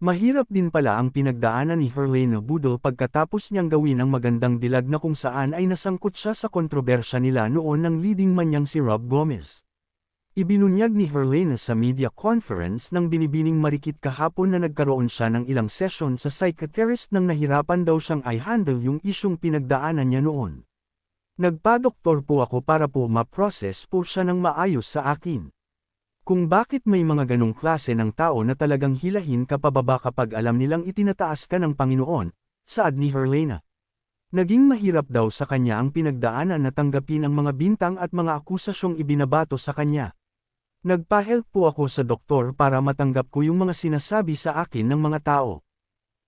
Mahirap din pala ang pinagdaanan ni Helena Budol pagkatapos niyang gawin ang magandang dilag na kung saan ay nasangkot siya sa kontrobersya nila noon ng leading man niyang si Rob Gomez. Ibinunyag ni Helena sa media conference ng binibining marikit kahapon na nagkaroon siya ng ilang session sa psychiatrist nang nahirapan daw siyang i-handle yung isyong pinagdaanan niya noon. Nagpa-doktor po ako para po ma-process po siya ng maayos sa akin. Kung bakit may mga ganong klase ng tao na talagang hilahin ka pababa kapag alam nilang itinataas ka ng Panginoon, saad ni Helena. Naging mahirap daw sa kanya ang pinagdaanan na tanggapin ang mga bintang at mga akusasyong ibinabato sa kanya. Nagpa-help po ako sa doktor para matanggap ko yung mga sinasabi sa akin ng mga tao.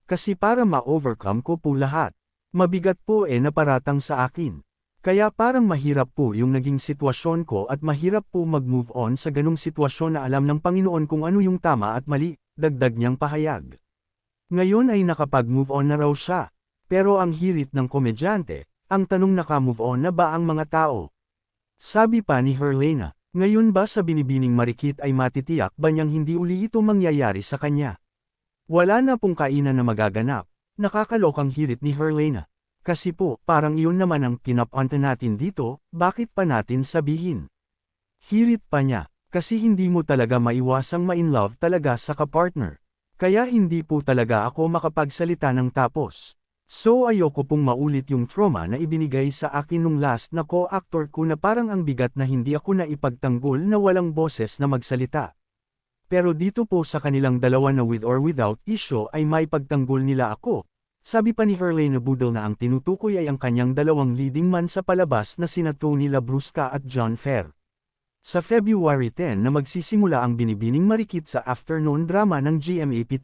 Kasi para ma-overcome ko po lahat. Mabigat po na paratang sa akin. Kaya parang mahirap po yung naging sitwasyon ko at mahirap po mag-move on sa ganung sitwasyon na alam ng Panginoon kung ano yung tama at mali, dagdag niyang pahayag. Ngayon ay nakapag-move on na raw siya. Pero ang hirit ng komedyante, ang tanong naka-move on na ba ang mga tao? Sabi pa ni Helena, ngayon ba sa binibining marikit ay matitiyak ba niyang hindi uli ito mangyayari sa kanya? Wala na pong kainan na magaganap, nakakalokang hirit ni Helena. Kasi po, parang iyon naman ang pinapunta natin dito, bakit pa natin sabihin? Hirit pa niya, kasi hindi mo talaga maiwasang ma-inlove talaga sa kapartner. Kaya hindi po talaga ako makapagsalita ng tapos. So ayoko pong maulit yung trauma na ibinigay sa akin nung last na co-actor ko na parang ang bigat na hindi ako na ipagtanggol na walang boses na magsalita. Pero dito po sa kanilang dalawa na with or without issue ay may pagtanggol nila ako. Sabi pa ni Helena Budol na ang tinutukoy ay ang kanyang dalawang leading man sa palabas na sina Tony Labrusca at John Fer. Sa February 10 na magsisimula ang binibining marikit sa afternoon drama ng GMA7.